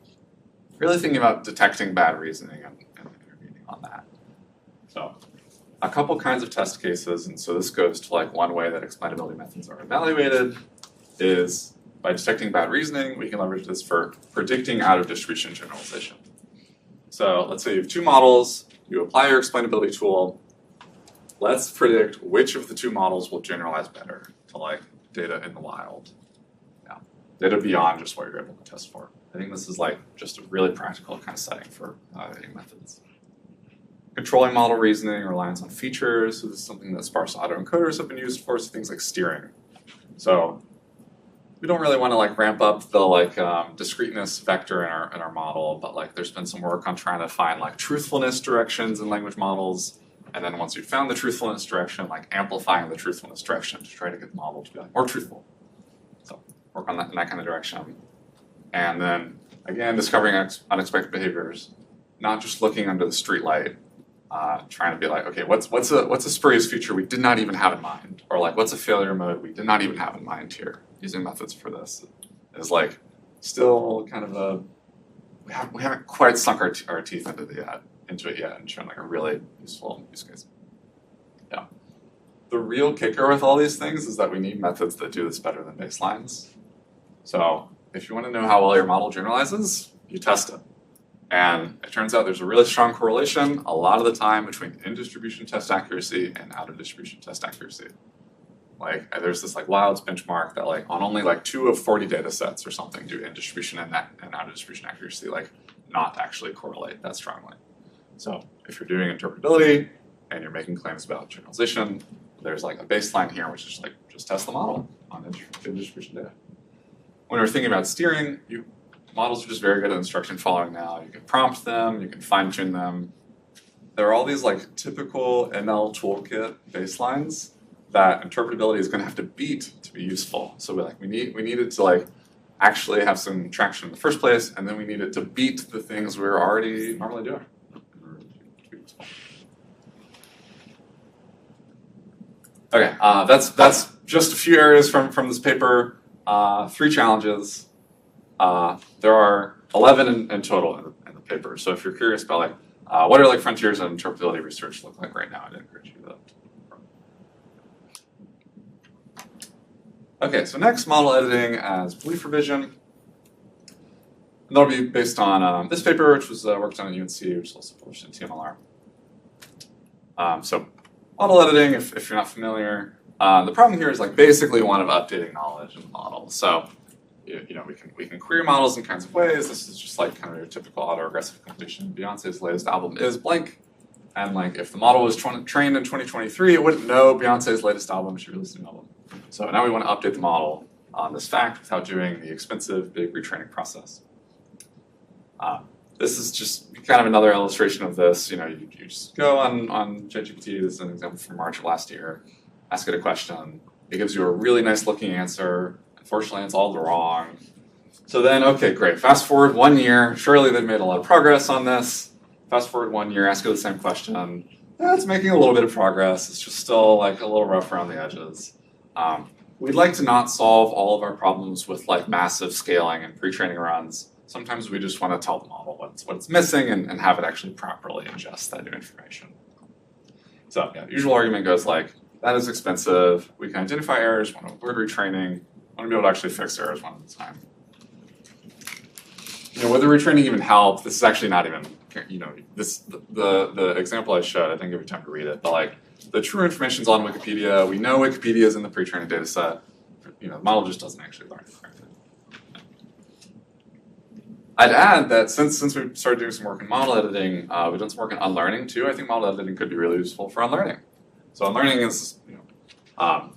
really thinking about detecting bad reasoning and intervening on that. So a couple kinds of test cases, and so this goes to like one way that explainability methods are evaluated is by detecting bad reasoning, we can leverage this for predicting out of distribution generalization. So let's say you have two models, you apply your explainability tool. Let's predict which of the two models will generalize better to like data in the wild. Yeah, data beyond just what you're able to test for. I think this is like just a really practical kind of setting for evaluating methods. Controlling model reasoning relies on features. So this is something that sparse autoencoders have been used for, so things like steering. So we don't really want to like ramp up the like discreteness vector in our model, but like there's been some work on trying to find like truthfulness directions in language models, and then once you've found the truthfulness direction, like amplifying the truthfulness direction to try to get the model to be like more truthful. So work on that in that kind of direction, and then again discovering unexpected behaviors, not just looking under the street light. Trying to be like, okay, what's a spurious feature we did not even have in mind, or like what's a failure mode we did not even have in mind here. Using methods for this is like still kind of a we haven't quite sunk our teeth into it yet and shown like a really useful use case. Yeah, the real kicker with all these things is that we need methods that do this better than baselines. So if you want to know how well your model generalizes, you test it. And it turns out there's a really strong correlation a lot of the time between in-distribution test accuracy and out-of-distribution test accuracy. Like there's this like Wilds benchmark that like on only like 2 of 40 data sets or something do in-distribution and out-of-distribution accuracy like not actually correlate that strongly. So if you're doing interpretability and you're making claims about generalization, there's like a baseline here which is like just test the model on in-distribution data. When we're thinking about steering, models are just very good at instruction following now. You can prompt them, you can fine tune them. There are all these like typical ML toolkit baselines that interpretability is going to have to beat to be useful. So we needed to like actually have some traction in the first place, and then we needed to beat the things we were already normally doing. Okay, that's just a few areas from this paper. 3 challenges. There are 11 in total in the paper. So if you're curious about like what are like frontiers in interpretability research look like right now, I'd encourage you to that. Okay, so next, model editing as belief revision. And that'll be based on this paper, which was worked on at UNC, which is also published in TMLR. So model editing, if you're not familiar, the problem here is like basically one of updating knowledge in the model. So you know, we can query models in kinds of ways. This is just like kind of your typical autoregressive completion. Beyonce's latest album is blank. And like if the model was trained in 2023, it wouldn't know Beyonce's latest album. She released a new album. So now we want to update the model on this fact without doing the expensive big retraining process. This is just kind of another illustration of this. You know, you just go on ChatGPT. This is an example from March of last year. Ask it a question. It gives you a really nice looking answer. Unfortunately, it's all wrong. So then, okay, great. Fast forward 1 year. Surely they've made a lot of progress on this. Fast forward 1 year, ask it the same question. It's making a little bit of progress. It's just still like a little rough around the edges. We'd like to not solve all of our problems with like massive scaling and pre-training runs. Sometimes we just want to tell the model what it's missing and have it actually properly ingest that new information. So yeah, the usual argument goes like, that is expensive. We can identify errors, want to avoid retraining, want to be able to actually fix errors one at a time. You know, whether retraining even help, this is actually not even, you know, the example I showed, I didn't give you time to read it, but like the true information's on Wikipedia. We know Wikipedia is in the pre-training data set. You know, the model just doesn't actually learn. I'd add that since we started doing some work in model editing, we've done some work in unlearning too. I think model editing could be really useful for unlearning. So unlearning is, you know,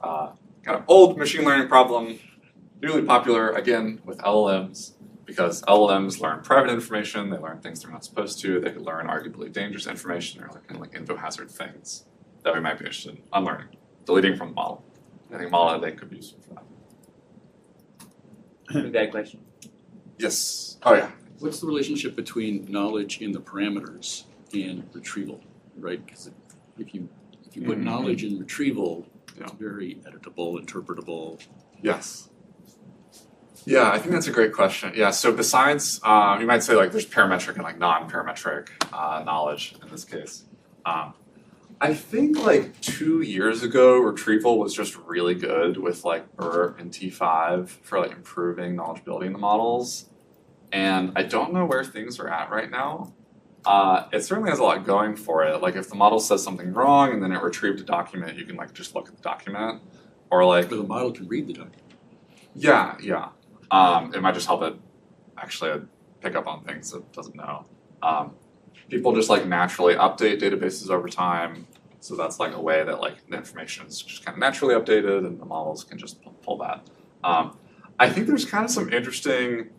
kind of old machine learning problem, newly popular again with LLMs, because LLMs learn private information, they learn things they're not supposed to, they could learn arguably dangerous information or like info hazard things that we might be interested in unlearning, deleting from the model. I think model editing could be useful for that. We've got a question. Yes. Oh yeah. What's the relationship between knowledge in the parameters and retrieval, right? Because if you put knowledge in retrieval, it's very editable, interpretable. Yes. Yeah, I think that's a great question. Yeah, so besides, you might say like there's parametric and like non-parametric knowledge in this case. I think like 2 years ago, retrieval was just really good with like BERT and T5 for like improving knowledgeability in the models. And I don't know where things are at right now. It certainly has a lot going for it. Like if the model says something wrong and then it retrieved a document, you can like just look at the document. Or like But the model can read the document. yeah. It might just help it actually pick up on things it doesn't know. People just like naturally update databases over time. So that's like a way that like the information is just kind of naturally updated and the models can just pull that. I think there's kind of some interesting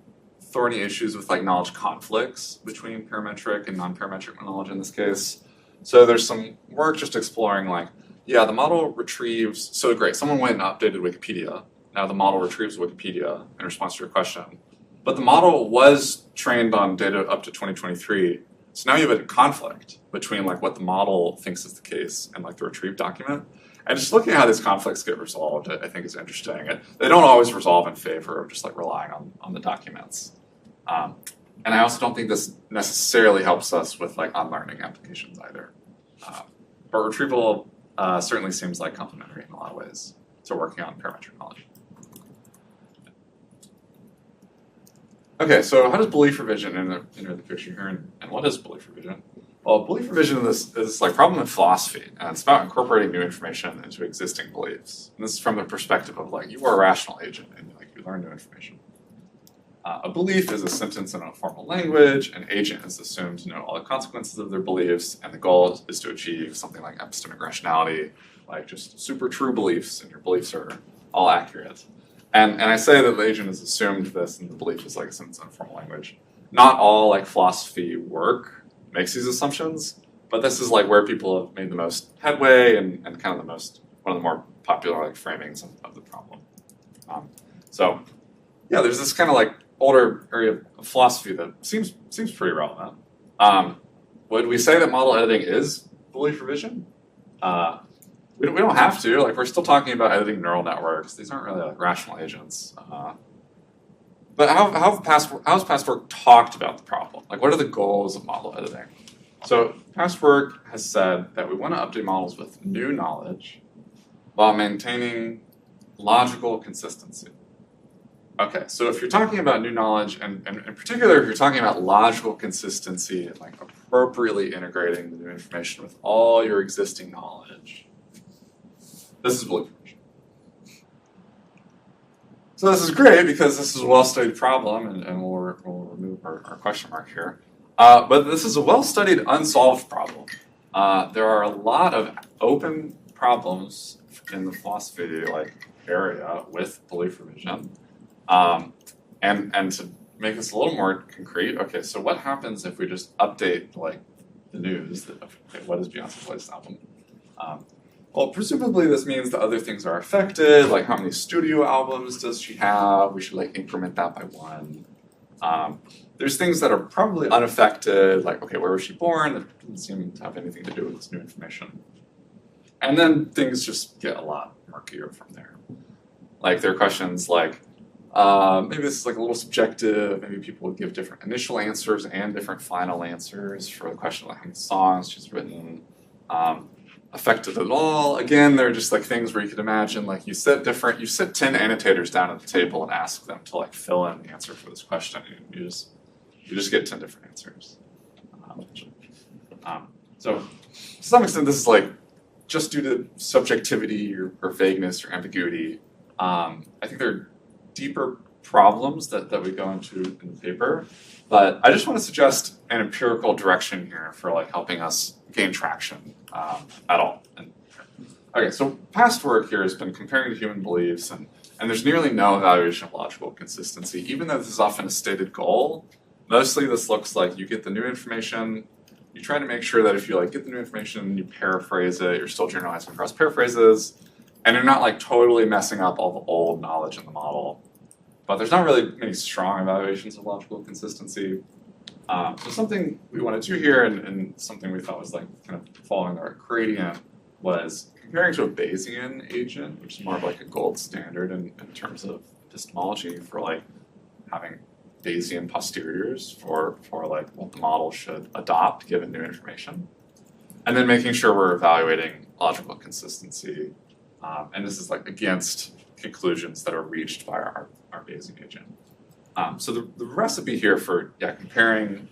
thorny issues with like knowledge conflicts between parametric and non-parametric knowledge in this case. So there's some work just exploring like, yeah, the model retrieves, so great, someone went and updated Wikipedia. Now the model retrieves Wikipedia in response to your question. But the model was trained on data up to 2023. So now you have a conflict between like what the model thinks is the case and like the retrieved document. And just looking at how these conflicts get resolved, I think is interesting. They don't always resolve in favor of just like relying on the documents. And I also don't think this necessarily helps us with like unlearning applications either. But retrieval certainly seems like complementary in a lot of ways to working on parametric knowledge. Okay, so how does belief revision enter the picture here, and what is belief revision? Well, belief revision is like problem in philosophy, and it's about incorporating new information into existing beliefs. And this is from the perspective of like you are a rational agent and like you learn new information. A belief is a sentence in a formal language. An agent is assumed to know all the consequences of their beliefs, and the goal is to achieve something like epistemic rationality, like just super true beliefs, and your beliefs are all accurate. And I say that the agent has assumed this, and the belief is like a sentence in a formal language. Not all like philosophy work makes these assumptions, but this is like where people have made the most headway and kind of one of the more popular like framings of the problem. So yeah, there's this kind of like older area of philosophy that seems pretty relevant. Would we say that model editing is belief revision? We don't have to. Like we're still talking about editing neural networks. These aren't really like rational agents. But how's past work talked about the problem? Like what are the goals of model editing? So past work has said that we want to update models with new knowledge while maintaining logical consistency. Okay, so if you're talking about new knowledge, and in particular if you're talking about logical consistency and like appropriately integrating the new information with all your existing knowledge, this is belief revision. So this is great because this is a well-studied problem, and we'll remove our question mark here. But this is a well-studied, unsolved problem. There are a lot of open problems in the philosophy area with belief revision. And to make this a little more concrete, okay, so what happens if we just update the news? What is Beyonce's latest album? Well, presumably this means that other things are affected, like how many studio albums does she have? We should increment that by 1. There's things that are probably unaffected, like, okay, where was she born? That doesn't seem to have anything to do with this new information. And then things just get a lot murkier from there. Like, there are questions like, maybe this is a little subjective, maybe people would give different initial answers and different final answers for the question like how many songs she's written. Affected at all? Again, they're just things where you could imagine you sit 10 annotators down at the table and ask them to fill in the answer for this question. You just get 10 different answers. So to some extent, this is just due to subjectivity or vagueness or ambiguity. I think there are deeper problems that we go into in the paper, but I just want to suggest an empirical direction here for helping us gain traction at all. Okay, so past work here has been comparing to human beliefs, and there's nearly no evaluation of logical consistency, even though this is often a stated goal. Mostly this looks like you get the new information, you try to make sure that if you get the new information, you paraphrase it, you're still generalizing across paraphrases, and you're not totally messing up all the old knowledge in the model. But there's not really many strong evaluations of logical consistency. So something we wanted to do here, and something we thought was kind of following our gradient, was comparing to a Bayesian agent, which is more of a gold standard in terms of epistemology for having Bayesian posteriors for what the model should adopt given new information. And then making sure we're evaluating logical consistency. And this is like against conclusions that are reached by our Bayesian agent. So the recipe here for comparing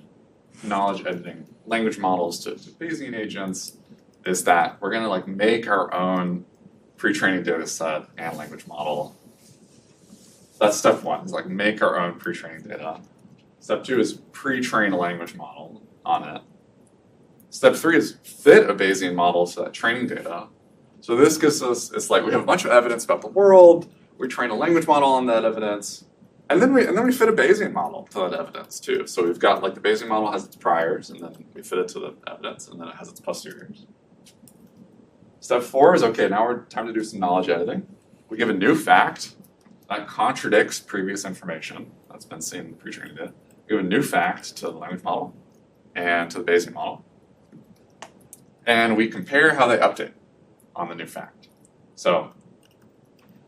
knowledge editing language models to Bayesian agents is that we're gonna like make our own pre-training data set and language model. That's step one, is like make our own pre-training data. Step two is pre-train a language model on it. Step three is fit a Bayesian model to that training data. So this gives us, it's like we have a bunch of evidence about the world, we train a language model on that evidence, and then we fit a Bayesian model to that evidence too. So we've got like the Bayesian model has its priors, and then we fit it to the evidence, and then it has its posteriors. Step four is, okay, now we're time to do some knowledge editing. We give a new fact that contradicts previous information that's been seen in the pre-training data. We give a new fact to the language model and to the Bayesian model. And we compare how they update on the new fact. So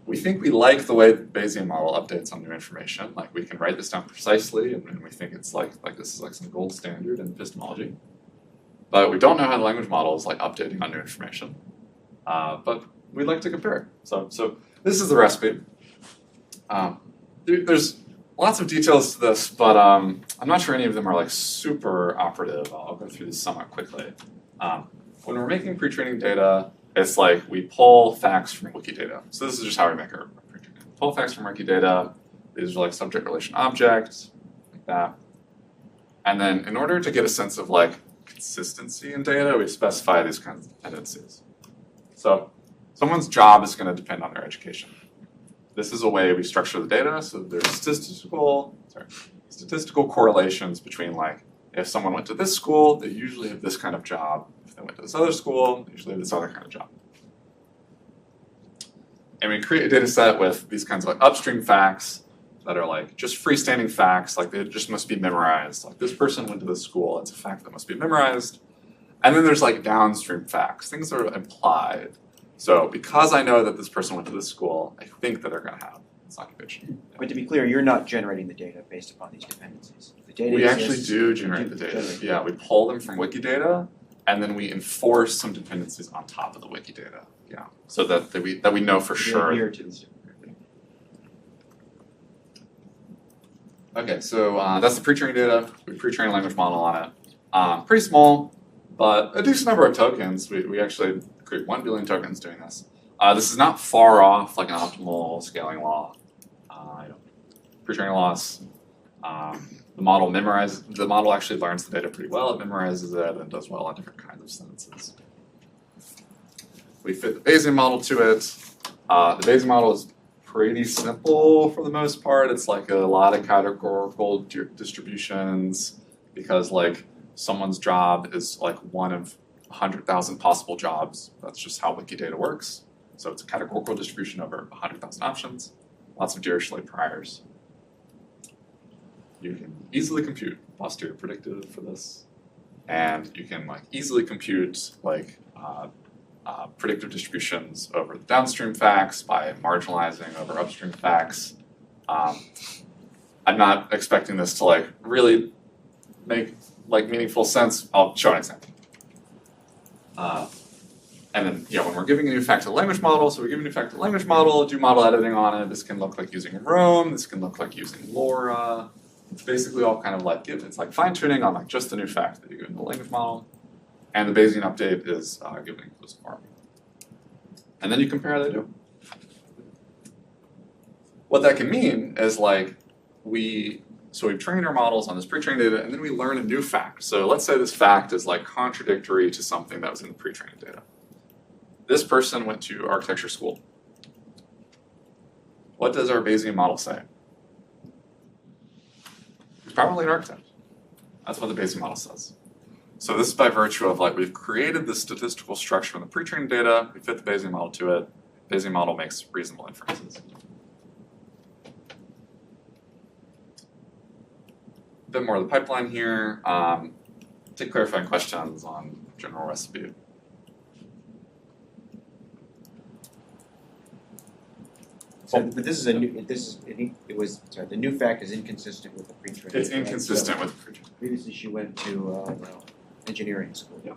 we think we like the way the Bayesian model updates on new information. Like we can write this down precisely, and we think it's like this is like some gold standard in epistemology. But we don't know how the language model is like updating on new information. But we'd like to compare. So this is the recipe. There's lots of details to this, but I'm not sure any of them are like super operative. I'll go through this somewhat quickly. When we're making pre-training data, it's like we pull facts from Wikidata. So this is just how we make our pre-training. Pull facts from Wikidata. These are like subject, relation, object, like that. And then in order to get a sense of like consistency in data, we specify these kinds of dependencies. So someone's job is going to depend on their education. This is a way we structure the data, so there's statistical correlations between like, if someone went to this school, they usually have this kind of job. If they went to this other school, they usually have this other kind of job. And we create a data set with these kinds of like upstream facts that are like just freestanding facts, like they just must be memorized. Like this person went to this school, it's a fact that must be memorized. And then there's like downstream facts, things that are implied. So because I know that this person went to this school, I think that they're going to have this occupation. But to be clear, you're not generating the data based upon these dependencies. The data We exists, actually do generate the data. Yeah, we pull them from Wikidata, and then we enforce some dependencies on top of the Wikidata. Yeah, so that we know for sure. adhere to these. Okay, so that's the pre-training data. We pre-train a language model on it. Pretty small, but a decent number of tokens. We actually create 1 billion tokens doing this. This is not far off like an optimal scaling law. Pre-training loss. The model actually learns the data pretty well. It memorizes it and does well on different kinds of sentences. We fit the Bayesian model to it. The Bayesian model is pretty simple for the most part. It's like a lot of categorical distributions because like someone's job is like one of 100,000 possible jobs. That's just how Wikidata works. So it's a categorical distribution over 100,000 options. Lots of Dirichlet priors. You can easily compute posterior predictive for this, and you can like easily compute like predictive distributions over the downstream facts by marginalizing over upstream facts. I'm not expecting this to like really make like meaningful sense. I'll show an example. And then, when we're giving a new fact to the language model, so we give a new fact to the language model, do model editing on it. This can look like using Rome. This can look like using LoRa. It's basically all kind of like, it's like fine tuning on like just the new fact that you give in the language model. And the Bayesian update is given inclusive form. And then you compare how they do. What that can mean is like we've trained our models on this pre-trained data, and then we learn a new fact. So let's say this fact is like contradictory to something that was in the pre-trained data. This person went to architecture school. What does our Bayesian model say? He's probably an architect. That's what the Bayesian model says. So this is by virtue of like we've created this statistical structure in the pre-trained data, we fit the Bayesian model to it, Bayesian model makes reasonable inferences. A bit more of the pipeline here. Take clarifying questions on general recipe. So, but this is the new fact is inconsistent with the pre-trained. It's inconsistent with the pre-trained. Previously, she went to engineering school. Yeah.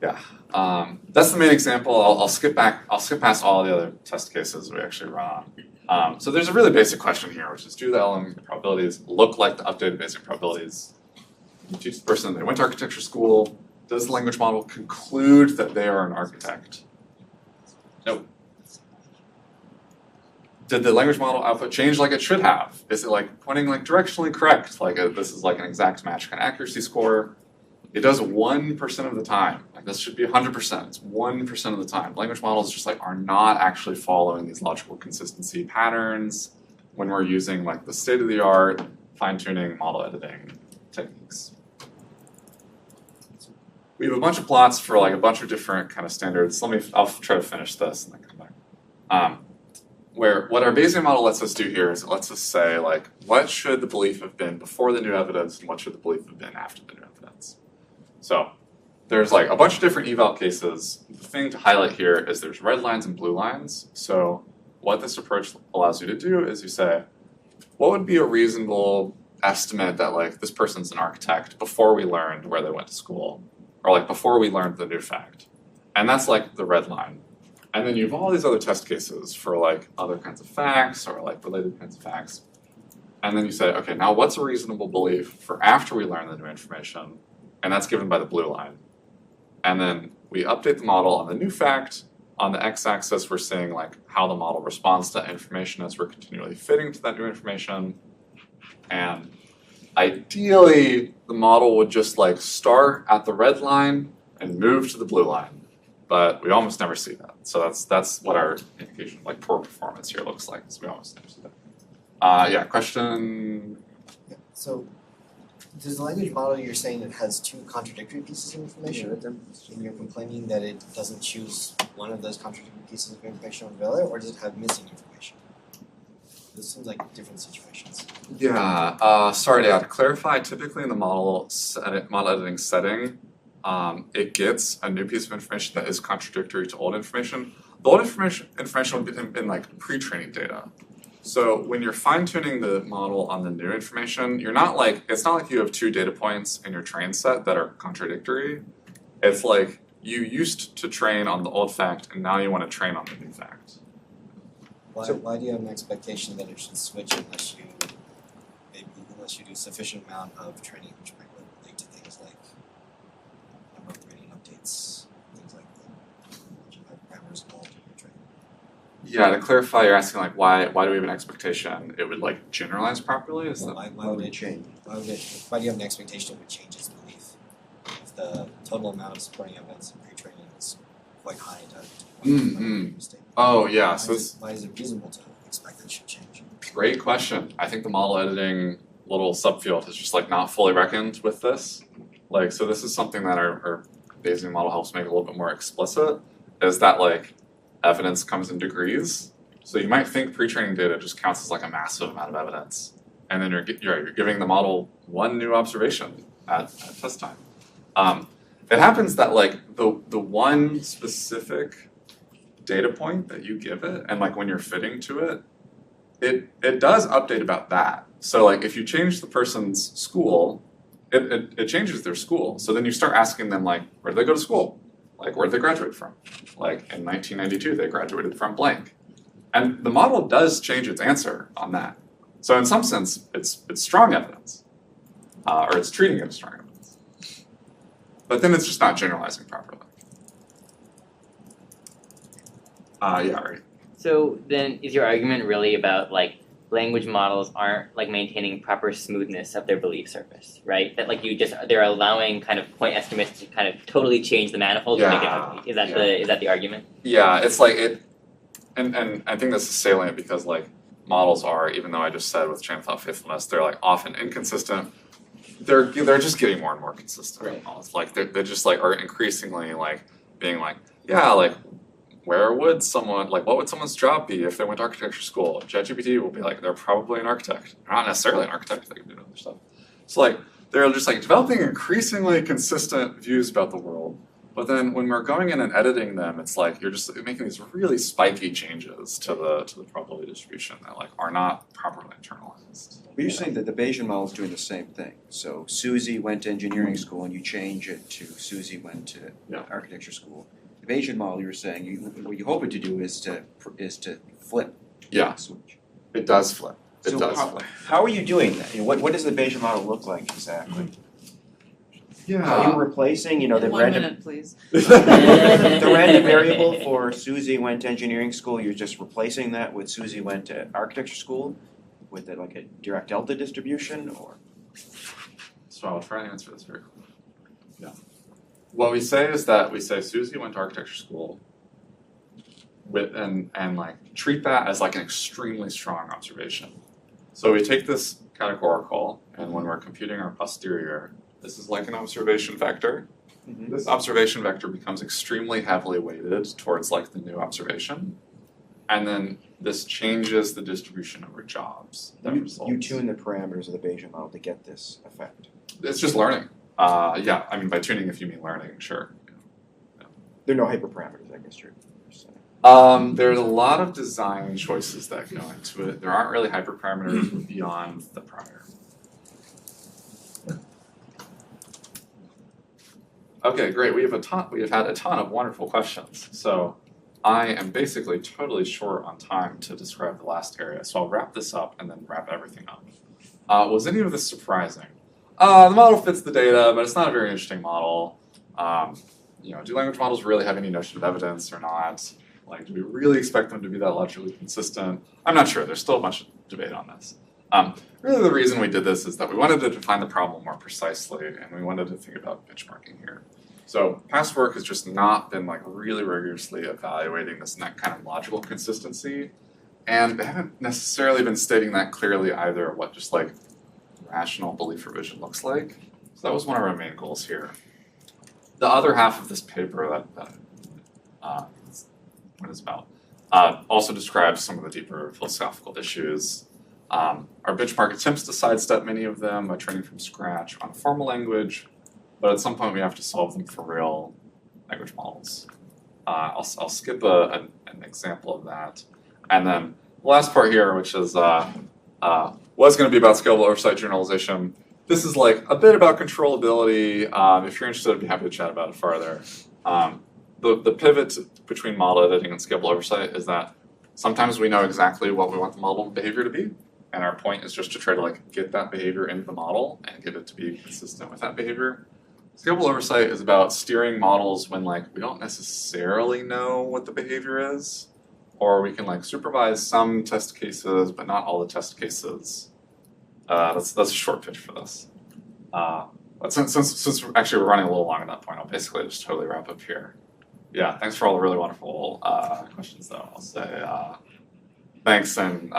That's the main example. I'll skip past all the other test cases we actually run on. So there's a really basic question here, which is, do the LM probabilities look like the updated basic probabilities? You teach the person they went to architecture school. Does the language model conclude that they are an architect? Nope. Did the language model output change like it should have? Is it like pointing like directionally correct? Like this is like an exact match kind of accuracy score. It does 1% of the time. Like this should be 100%. It's 1% of the time. Language models just like are not actually following these logical consistency patterns when we're using like the state-of-the-art fine-tuning model editing techniques. We have a bunch of plots for like a bunch of different kind of standards. I'll try to finish this and then come back. Where what our Bayesian model lets us do here is it lets us say like, what should the belief have been before the new evidence and what should the belief have been after the new evidence? So there's like a bunch of different eval cases. The thing to highlight here is there's red lines and blue lines. So what this approach allows you to do is you say, what would be a reasonable estimate that like this person's an architect before we learned where they went to school? Or like before we learned the new fact. And that's like the red line. And then you have all these other test cases for like other kinds of facts or like related kinds of facts. And then you say, okay, now what's a reasonable belief for after we learn the new information? And that's given by the blue line. And then we update the model on the new fact. On the x-axis, we're seeing like how the model responds to that information as we're continually fitting to that new information. And ideally, the model would just like start at the red line and move to the blue line, but we almost never see that. So that's what our indication of like poor performance here looks like. So we almost never see that. Yeah, question. Yeah. So, does the language model you're saying it has two contradictory pieces of information, and you're complaining that it doesn't choose one of those contradictory pieces of information over the other, or does it have missing information? This seems like different situations. Yeah, sorry to clarify, typically in the model editing setting, it gets a new piece of information that is contradictory to old information. The old information would have been like pre-training data. So when you're fine-tuning the model on the new information, it's not like you have two data points in your train set that are contradictory. It's like you used to train on the old fact and now you want to train on the new fact. Why do you have an expectation that it should switch unless you do sufficient amount of training, which might relate to things like number of gradient updates, things like that, which you have parameters involved in your training? Yeah, to clarify, you're asking like why do we have an expectation it would like generalize properly? Why would it change? Why do you have an expectation it would change its belief if the total amount of supporting evidence in pre-training is quite high to mistake? Oh yeah, why is it reasonable to expect that it should change? Great question. I think the model editing little subfield has just like not fully reckoned with this. Like, so this is something that our Bayesian model helps make a little bit more explicit, is that like evidence comes in degrees. So you might think pre-training data just counts as like a massive amount of evidence. And then you're giving the model one new observation at test time. It happens that like the one specific data point that you give it, and like when you're fitting to it, it does update about that. So like if you change the person's school, it changes their school. So then you start asking them like, where did they go to school? Like where did they graduate from? Like in 1992 they graduated from blank. And the model does change its answer on that. So in some sense it's strong evidence. Or it's treating it as strong evidence. But then it's just not generalizing properly. Yeah, right. So then is your argument really about like language models aren't like maintaining proper smoothness of their belief surface, right? That like they're allowing kind of point estimates to kind of totally change the manifold to make it complete. Is that the argument? Yeah, it's like it, and I think this is salient because like models are, even though I just said with chain of thought faithfulness, they're like often inconsistent. They're just getting more and more consistent. Right. It's like they're just like are increasingly like being like, yeah, like what would someone's job be if they went to architecture school? ChatGPT will be like, they're probably an architect. They're not necessarily an architect, they can do other stuff. So like they're just like developing increasingly consistent views about the world, But then when we're going in and editing them, it's like you're just making these really spiky changes to the probability distribution that like are not properly internalized. But you're saying that the Bayesian model is doing the same thing. So Susie went to engineering school and you change it to Susie went to architecture school. The Bayesian model, you were saying, what you hope it to do is to flip Yeah, the switch. it does flip. It So does how, flip. how are you doing that? What does the Bayesian model look like exactly? Are Yeah. you replacing, the In 1 random minute, please. the random variable for Susie went to engineering school, you're just replacing that with Susie went to architecture school with like a direct delta distribution, or? So I'll try and answer this very quickly. Yeah. What we say is that we say Susie went to architecture school with and like treat that as like an extremely strong observation. So we take this categorical, and when we're computing our posterior, this is like an observation vector. Mhm. This observation vector becomes extremely heavily weighted towards like the new observation. And then this changes the distribution over jobs that results. You tune the parameters of the Bayesian model to get this effect. It's just learning. Yeah, I mean by tuning if you mean learning, sure. There are no hyperparameters, I guess you're saying. There's a lot of design choices that go into it. There aren't really hyperparameters beyond the prior. Okay, great. We have had a ton of wonderful questions. So I am basically totally short on time to describe the last area. So I'll wrap this up and then wrap everything up. Was any of this surprising? The model fits the data, but it's not a very interesting model. Do language models really have any notion of evidence or not? Like, do we really expect them to be that logically consistent? I'm not sure. There's still a bunch of debate on this. Really the reason we did this is that we wanted to define the problem more precisely, and we wanted to think about benchmarking here. So past work has just not been like really rigorously evaluating this kind of logical consistency, and they haven't necessarily been stating that clearly either what just like rational belief revision looks like. So that was one of our main goals here. The other half of this paper what it's about also describes some of the deeper philosophical issues. Our benchmark attempts to sidestep many of them by training from scratch on a formal language, but at some point we have to solve them for real language models. I'll skip an example of that. And then the last part here, which is was going to be about scalable oversight generalization. This is like a bit about controllability. If you're interested, I'd be happy to chat about it farther. The pivot between model editing and scalable oversight is that sometimes we know exactly what we want the model behavior to be, and our point is just to try to like get that behavior into the model and get it to be consistent with that behavior. Scalable oversight is about steering models when like we don't necessarily know what the behavior is, or we can like supervise some test cases but not all the test cases. That's a short pitch for this. But since we're running a little long at that point, I'll basically just totally wrap up here. Yeah, thanks for all the really wonderful questions though. I'll say thanks, and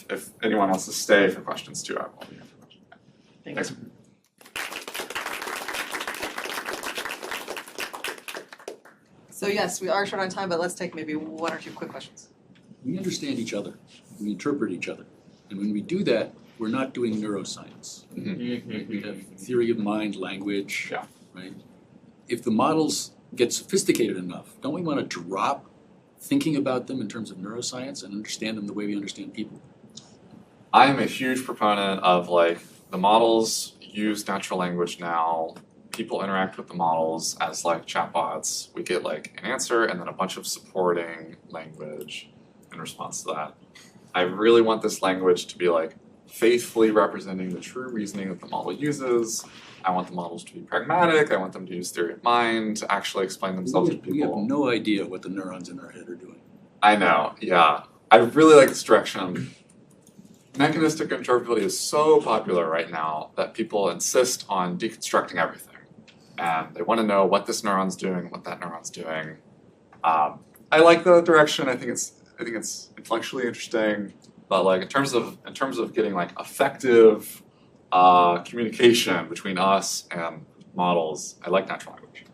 if anyone wants to stay for questions too, I will be here for questions. Thanks. So yes, we are short on time, but let's take maybe 1 or 2 quick questions. We understand each other, we interpret each other. And when we do that, we're not doing neuroscience. We have theory of mind, language, Yeah. right? If the models get sophisticated enough, don't we want to drop thinking about them in terms of neuroscience and understand them the way we understand people? I am a huge proponent of like the models use natural language now. People interact with the models as like chatbots. We get like an answer and then a bunch of supporting language in response to that. I really want this language to be like faithfully representing the true reasoning that the model uses. I want the models to be pragmatic. I want them to use theory of mind to actually explain themselves to We have people. no idea what the neurons in our head are doing. I know, yeah. I really like this direction. Mechanistic interpretability is so popular right now that people insist on deconstructing everything. And they want to know what this neuron's doing, what that neuron's doing. I like the direction. I think it's intellectually interesting. But like in terms of getting like effective communication between us and models, I like natural language.